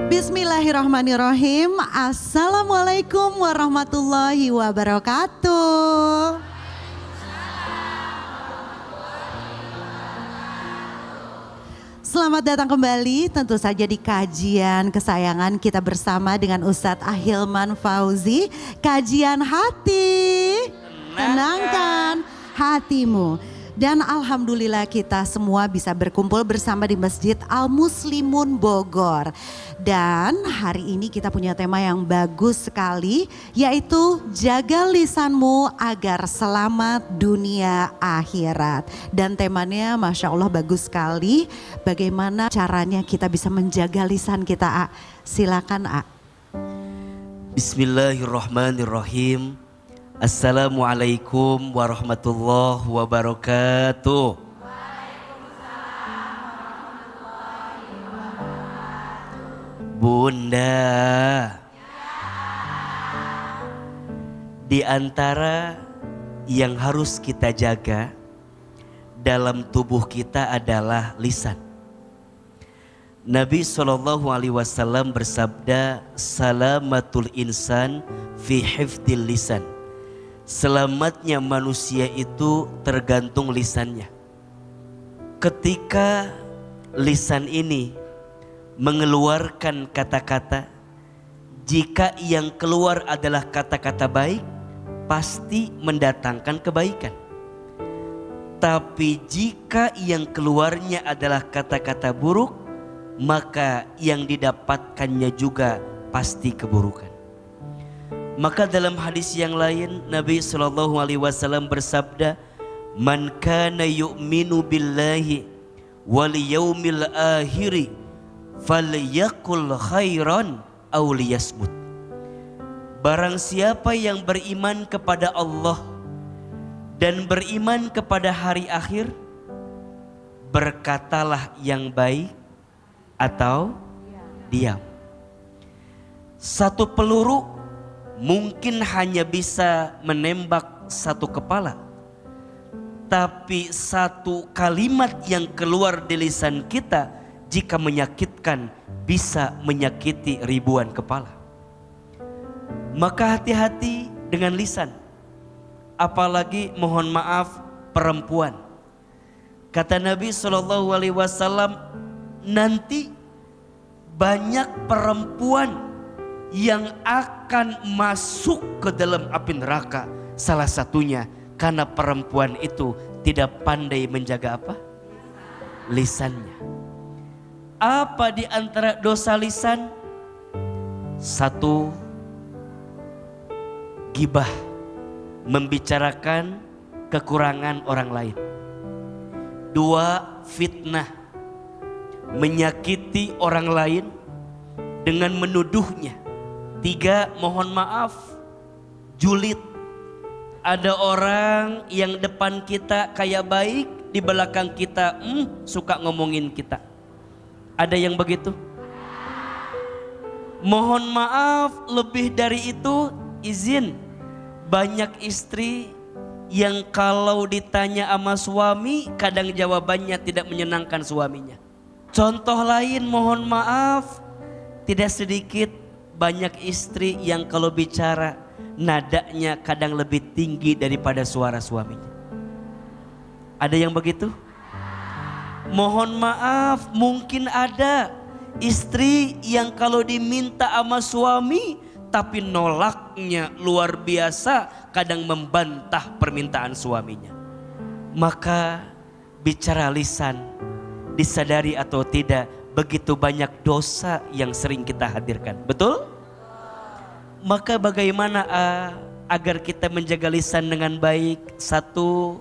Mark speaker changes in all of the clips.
Speaker 1: Bismillahirrahmanirrahim. Assalamualaikum warahmatullahi wabarakatuh. Selamat datang kembali tentu saja di kajian kesayangan kita bersama dengan Ustadz Ahilman Fauzi. Kajian hati, tenangkan hatimu. Dan alhamdulillah kita semua bisa berkumpul bersama di Masjid Al-Muslimun Bogor. Dan hari ini kita punya tema yang bagus sekali, yaitu jaga lisanmu agar selamat dunia akhirat. Dan temanya Masya Allah bagus sekali, bagaimana caranya kita bisa menjaga lisan kita, A. Silakan, A.
Speaker 2: Bismillahirrahmanirrahim. Assalamualaikum warahmatullahi wabarakatuh. Bunda, di antara yang harus kita jaga dalam tubuh kita adalah lisan. Nabi SAW bersabda, salamatul insan fi hifdil lisan. Selamatnya manusia itu tergantung lisannya. Ketika lisan ini mengeluarkan kata-kata, jika yang keluar adalah kata-kata baik, pasti mendatangkan kebaikan. Tapi jika yang keluarnya adalah kata-kata buruk, maka yang didapatkannya juga pasti keburukan. Maka dalam hadis yang lain Nabi SAW bersabda, man kana yu'minu billahi wal yaumil akhiri falyaqul khairan aw liyasmut. Barang siapa yang beriman kepada Allah dan beriman kepada hari akhir, berkatalah yang baik atau diam. Satu peluru mungkin hanya bisa menembak satu kepala, tapi satu kalimat yang keluar di lisan kita jika menyakitkan bisa menyakiti ribuan kepala. Maka hati-hati dengan lisan, apalagi mohon maaf perempuan. Kata Nabi SAW, nanti banyak perempuan yang akan masuk ke dalam api neraka. Salah satunya karena perempuan itu tidak pandai menjaga apa? Lisannya. Apa di antara dosa lisan? Satu, gibah, membicarakan kekurangan orang lain. Dua, fitnah, menyakiti orang lain dengan menuduhnya. Tiga, mohon maaf, julid. Ada orang yang depan kita kayak baik, di belakang kita suka ngomongin kita. Ada yang begitu? Mohon maaf, lebih dari itu izin. Banyak istri yang kalau ditanya sama suami, kadang jawabannya tidak menyenangkan suaminya. Contoh lain, mohon maaf, tidak sedikit banyak istri yang kalau bicara nadanya kadang lebih tinggi daripada suara suaminya. Ada yang begitu? Mohon maaf, mungkin ada istri yang kalau diminta sama suami tapi nolaknya luar biasa, kadang membantah permintaan suaminya. Maka bicara lisan, disadari atau tidak, begitu banyak dosa yang sering kita hadirkan. Betul? Maka bagaimana agar kita menjaga lisan dengan baik? Satu,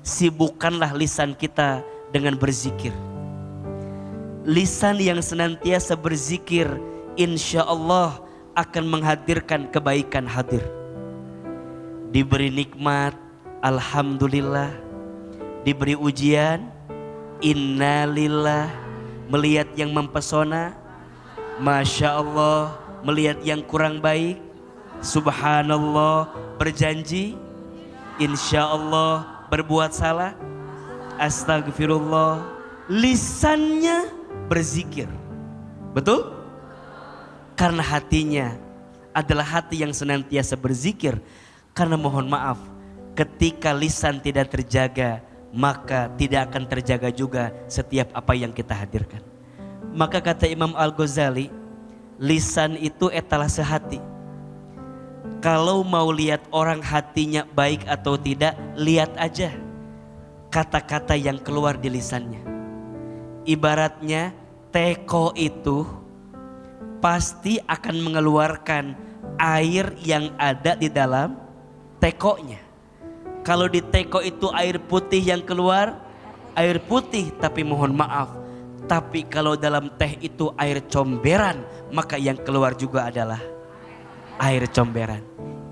Speaker 2: sibukkanlah lisan kita dengan berzikir. Lisan yang senantiasa berzikir, insya Allah akan menghadirkan kebaikan hadir. Diberi nikmat, alhamdulillah. Diberi ujian, innalillah. Melihat yang mempesona, Masya Allah. Melihat yang kurang baik, Subhanallah. Berjanji, insya Allah. Berbuat salah, astagfirullah. Lisannya berzikir. Betul? Karena hatinya adalah hati yang senantiasa berzikir. Karena mohon maaf, ketika lisan tidak terjaga, maka tidak akan terjaga juga setiap apa yang kita hadirkan. Maka kata Imam Al-Ghazali, lisan itu etalase hati. Kalau mau lihat orang hatinya baik atau tidak, lihat aja kata-kata yang keluar di lisannya. Ibaratnya teko itu pasti akan mengeluarkan air yang ada di dalam tekonya. Kalau di teko itu air putih yang keluar, air putih, tapi mohon maaf. Tapi kalau dalam teh itu air comberan, maka yang keluar juga adalah air comberan.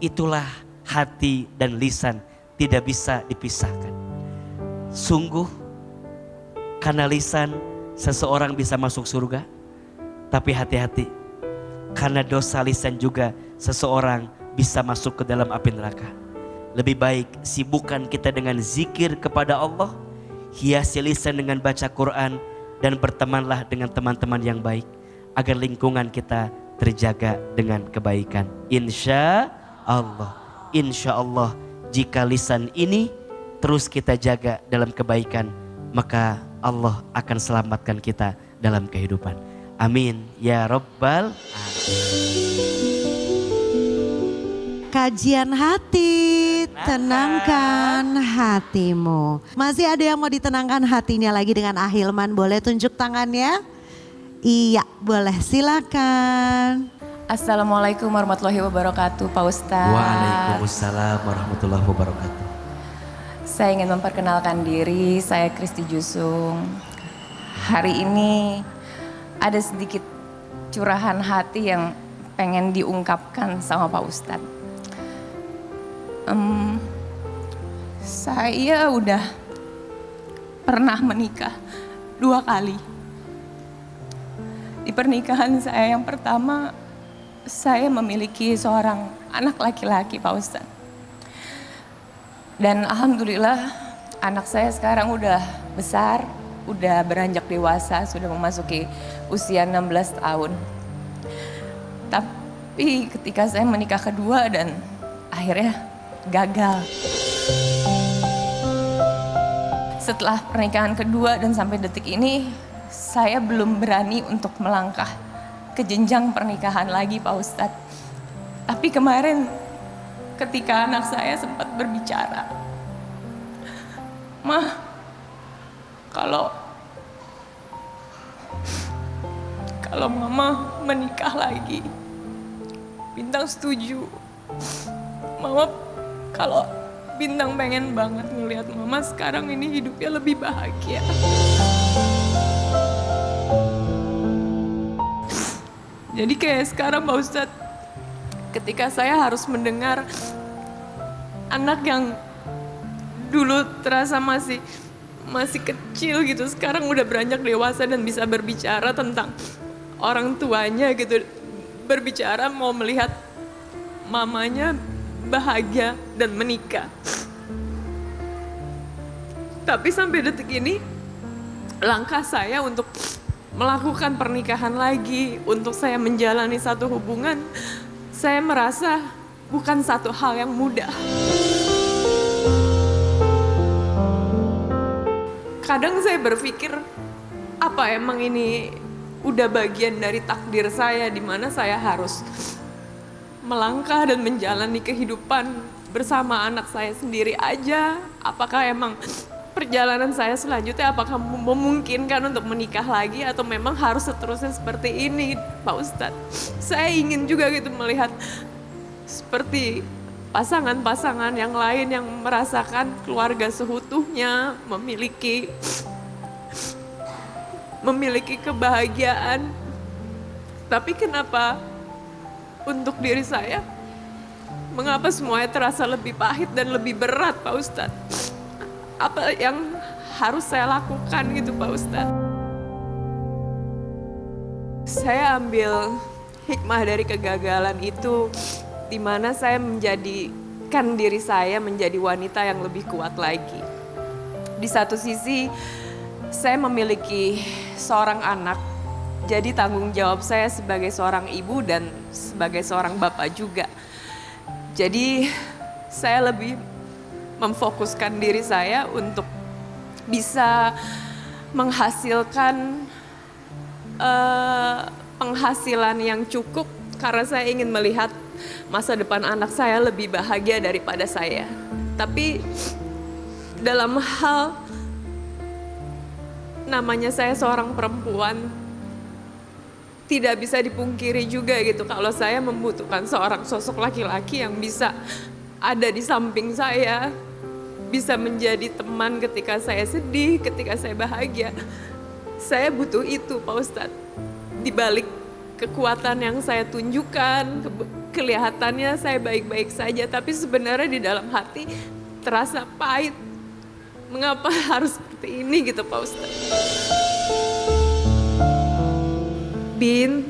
Speaker 2: Itulah hati dan lisan, tidak bisa dipisahkan. Sungguh, karena lisan seseorang bisa masuk surga. Tapi hati-hati, karena dosa lisan juga seseorang bisa masuk ke dalam api neraka. Lebih baik sibukkan kita dengan zikir kepada Allah, hiasi lisan dengan baca Quran, dan bertemanlah dengan teman-teman yang baik agar lingkungan kita terjaga dengan kebaikan. Insya Allah, jika lisan ini terus kita jaga dalam kebaikan, maka Allah akan selamatkan kita dalam kehidupan. Amin ya Rabbal alamin.
Speaker 1: Kajian hati, tenangkan hatimu. Masih ada yang mau ditenangkan hatinya lagi dengan Ahilman? Boleh tunjuk tangannya? Iya, boleh, silakan.
Speaker 3: Assalamualaikum warahmatullahi wabarakatuh, Pak Ustadz.
Speaker 2: Waalaikumsalam warahmatullahi wabarakatuh.
Speaker 3: Saya ingin memperkenalkan diri, saya Kristi Jusung. Hari ini ada sedikit curahan hati yang pengen diungkapkan sama Pak Ustadz. Saya udah pernah menikah 2 kali. Di pernikahan saya yang pertama, saya memiliki seorang anak laki-laki, Pak Ustadz. Dan alhamdulillah anak saya sekarang udah besar, udah beranjak dewasa, sudah memasuki usia 16 tahun. Tapi ketika saya menikah kedua dan akhirnya gagal. Setelah pernikahan kedua dan sampai detik ini, saya belum berani untuk melangkah ke jenjang pernikahan lagi, Pak Ustadz. Tapi kemarin ketika anak saya sempat berbicara, "Mah, kalau Mama menikah lagi, Bintang setuju. Mama, kalau Bintang pengen banget ngelihat Mama sekarang ini hidupnya lebih bahagia." Jadi kayak sekarang Pak Ustadz, ketika saya harus mendengar anak yang dulu terasa masih kecil gitu, sekarang udah beranjak dewasa dan bisa berbicara tentang orang tuanya gitu, berbicara mau melihat mamanya bahagia dan menikah. Tapi sampai detik ini, langkah saya untuk melakukan pernikahan lagi, untuk saya menjalani satu hubungan, saya merasa bukan satu hal yang mudah. Kadang saya berpikir, apa emang ini udah bagian dari takdir saya, di mana saya harus melangkah dan menjalani kehidupan bersama anak saya sendiri aja? Apakah emang perjalanan saya selanjutnya apakah memungkinkan untuk menikah lagi atau memang harus seterusnya seperti ini, Pak Ustadz? Saya ingin juga gitu melihat seperti pasangan-pasangan yang lain yang merasakan keluarga seutuhnya, memiliki kebahagiaan. Tapi kenapa untuk diri saya, mengapa semuanya terasa lebih pahit dan lebih berat, Pak Ustadz? Apa yang harus saya lakukan gitu, Pak Ustadz? Saya ambil hikmah dari kegagalan itu, di mana saya menjadikan diri saya menjadi wanita yang lebih kuat lagi. Di satu sisi, saya memiliki seorang anak jadi tanggung jawab saya sebagai seorang ibu dan sebagai seorang bapak juga. Jadi saya lebih memfokuskan diri saya untuk bisa menghasilkan penghasilan yang cukup karena saya ingin melihat masa depan anak saya lebih bahagia daripada saya. Tapi dalam hal namanya saya seorang perempuan, tidak bisa dipungkiri juga gitu kalau saya membutuhkan seorang sosok laki-laki yang bisa ada di samping saya, bisa menjadi teman ketika saya sedih, ketika saya bahagia. Saya butuh itu Pak Ustadz. Di balik kekuatan yang saya tunjukkan, kelihatannya saya baik-baik saja, tapi sebenarnya di dalam hati terasa pahit. Mengapa harus seperti ini gitu Pak Ustadz? Bin,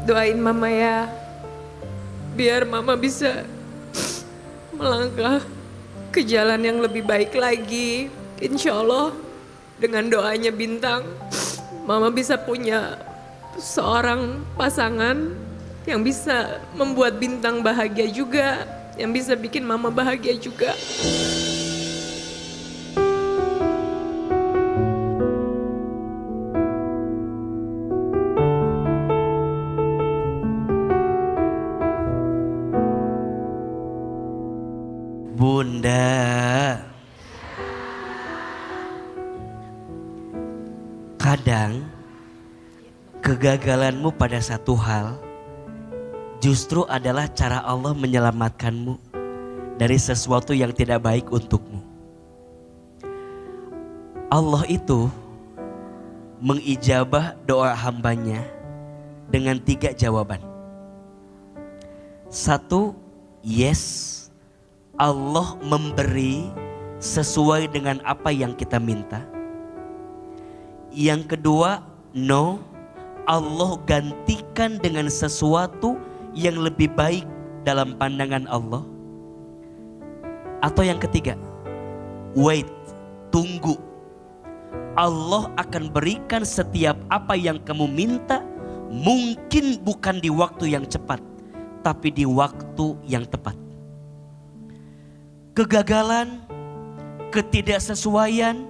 Speaker 3: doain mama ya, biar mama bisa melangkah ke jalan yang lebih baik lagi. Insya Allah dengan doanya Bintang, mama bisa punya seorang pasangan yang bisa membuat Bintang bahagia juga, yang bisa bikin mama bahagia juga.
Speaker 2: Bunda, kadang kegagalanmu pada satu hal justru adalah cara Allah menyelamatkanmu dari sesuatu yang tidak baik untukmu. Allah itu mengijabah doa hambanya dengan 3 jawaban. 1, yes, Allah memberi sesuai dengan apa yang kita minta. Yang kedua, no, Allah gantikan dengan sesuatu yang lebih baik dalam pandangan Allah. Atau yang ketiga, wait, tunggu. Allah akan berikan setiap apa yang kamu minta, mungkin bukan di waktu yang cepat, tapi di waktu yang tepat. Kegagalan, ketidaksesuaian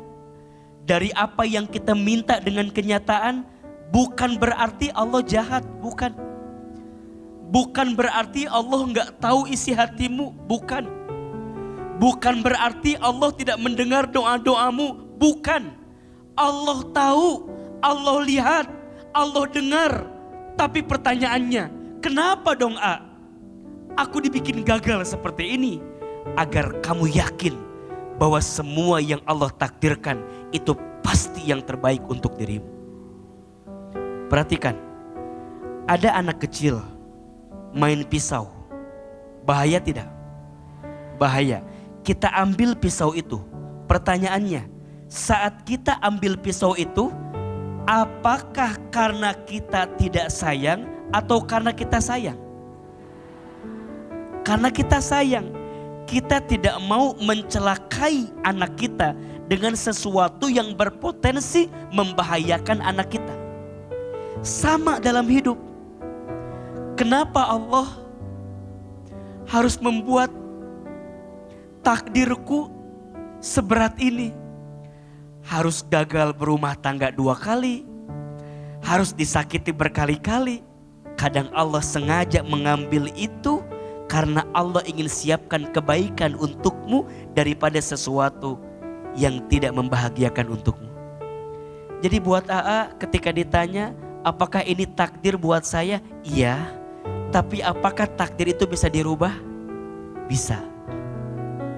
Speaker 2: dari apa yang kita minta dengan kenyataan bukan berarti Allah jahat, bukan. Bukan berarti Allah nggak tahu isi hatimu, bukan. Bukan berarti Allah tidak mendengar doa-doamu, bukan. Allah tahu, Allah lihat, Allah dengar. Tapi pertanyaannya, kenapa dong aku dibikin gagal seperti ini? Agar kamu yakin bahwa semua yang Allah takdirkan itu pasti yang terbaik untuk dirimu. Perhatikan, ada anak kecil main pisau. Bahaya tidak? Bahaya. Kita ambil pisau itu. Pertanyaannya, saat kita ambil pisau itu, apakah karena kita tidak sayang atau karena kita sayang? Karena kita sayang. Kita tidak mau mencelakai anak kita dengan sesuatu yang berpotensi membahayakan anak kita. Sama dalam hidup. Kenapa Allah harus membuat takdirku seberat ini? Harus gagal berumah tangga 2 kali. Harus disakiti berkali-kali. Kadang Allah sengaja mengambil itu karena Allah ingin siapkan kebaikan untukmu daripada sesuatu yang tidak membahagiakan untukmu. Jadi buat ketika ditanya, apakah ini takdir buat saya? Iya. Tapi apakah takdir itu bisa dirubah? Bisa.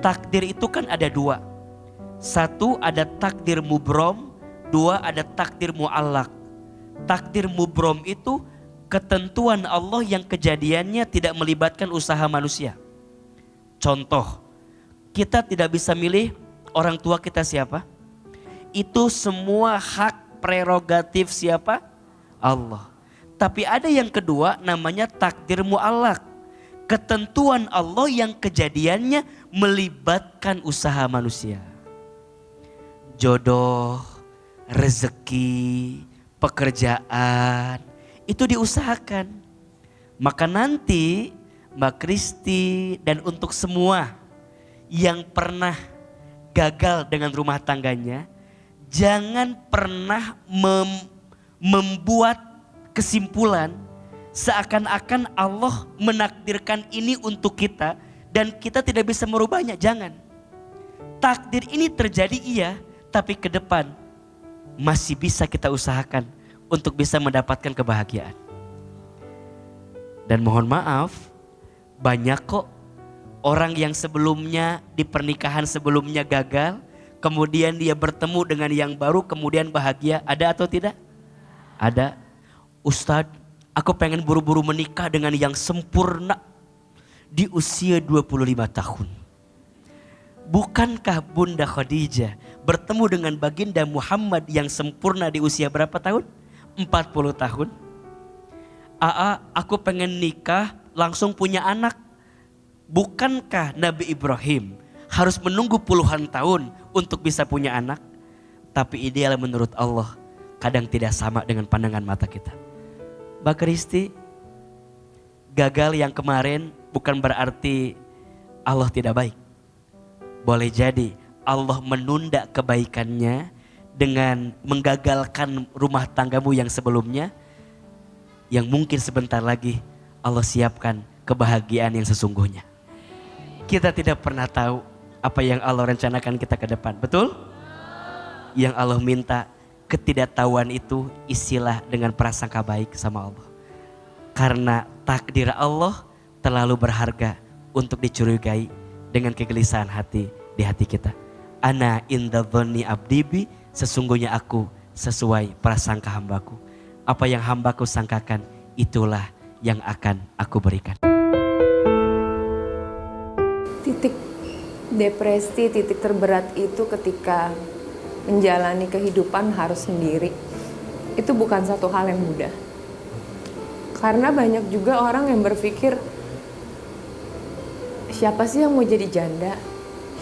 Speaker 2: Takdir itu kan ada 2. 1 ada takdir mubrom, 2 ada takdir muallak. Takdir mubrom itu ketentuan Allah yang kejadiannya tidak melibatkan usaha manusia. Contoh, kita tidak bisa milih orang tua kita siapa. Itu semua hak prerogatif siapa? Allah. Tapi ada yang kedua namanya takdir muallak. Ketentuan Allah yang kejadiannya melibatkan usaha manusia. Jodoh, rezeki, pekerjaan, itu diusahakan. Maka nanti Mbak Kristi dan untuk semua yang pernah gagal dengan rumah tangganya, jangan pernah membuat kesimpulan seakan-akan Allah menakdirkan ini untuk kita dan kita tidak bisa merubahnya. Jangan. Takdir ini terjadi iya, tapi ke depan masih bisa kita usahakan untuk bisa mendapatkan kebahagiaan. Dan mohon maaf, banyak kok orang yang sebelumnya di pernikahan sebelumnya gagal, kemudian dia bertemu dengan yang baru, kemudian bahagia. Ada atau tidak? Ada. Ustadz, aku pengen buru-buru menikah dengan yang sempurna di usia 25 tahun. Bukankah Bunda Khadijah bertemu dengan Baginda Muhammad yang sempurna di usia berapa tahun? 40 tahun. Aku pengen nikah langsung punya anak. Bukankah Nabi Ibrahim harus menunggu puluhan tahun untuk bisa punya anak? Tapi ideal menurut Allah kadang tidak sama dengan pandangan mata kita. Mbak Kristi, gagal yang kemarin bukan berarti Allah tidak baik. Boleh jadi Allah menunda kebaikannya dengan menggagalkan rumah tanggamu yang sebelumnya, yang mungkin sebentar lagi Allah siapkan kebahagiaan yang sesungguhnya. Kita tidak pernah tahu apa yang Allah rencanakan kita ke depan, betul? Yang Allah minta, ketidaktahuan itu isilah dengan prasangka baik sama Allah. Karena takdir Allah terlalu berharga untuk dicurigai dengan kegelisahan hati di hati kita. Ana inda dhonni abdibi, sesungguhnya aku sesuai prasangka hambaku. Apa yang hambaku sangkakan, itulah yang akan aku berikan.
Speaker 3: Titik depresi, titik terberat itu ketika menjalani kehidupan harus sendiri. Itu bukan satu hal yang mudah. Karena banyak juga orang yang berpikir, siapa sih yang mau jadi janda?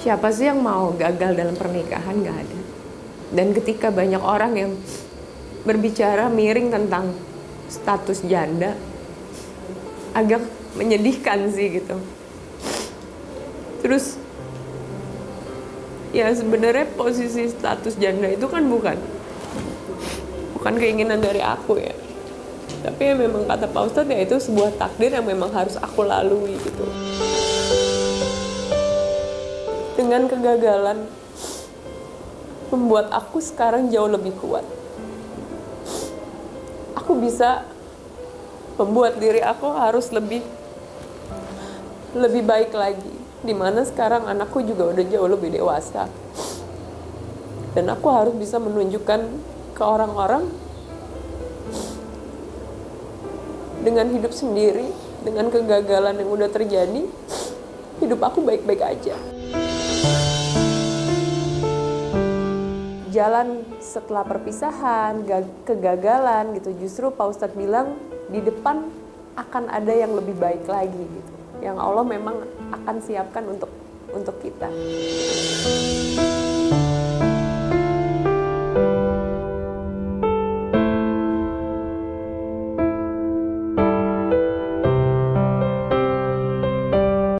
Speaker 3: Siapa sih yang mau gagal dalam pernikahan? Gak ada. Dan ketika banyak orang yang berbicara miring tentang status janda, agak menyedihkan sih gitu. Terus ya sebenarnya posisi status janda itu kan bukan keinginan dari aku ya, tapi ya memang kata Pak Ustadz ya itu sebuah takdir yang memang harus aku lalui gitu. Dengan kegagalan membuat aku sekarang jauh lebih kuat. Aku bisa membuat diri aku harus lebih baik lagi. Dimana sekarang anakku juga udah jauh lebih dewasa. Dan aku harus bisa menunjukkan ke orang-orang dengan hidup sendiri, dengan kegagalan yang udah terjadi, hidup aku baik-baik aja. Jalan setelah perpisahan, kegagalan gitu, justru Pak Ustadz bilang di depan akan ada yang lebih baik lagi gitu, yang Allah memang akan siapkan untuk kita.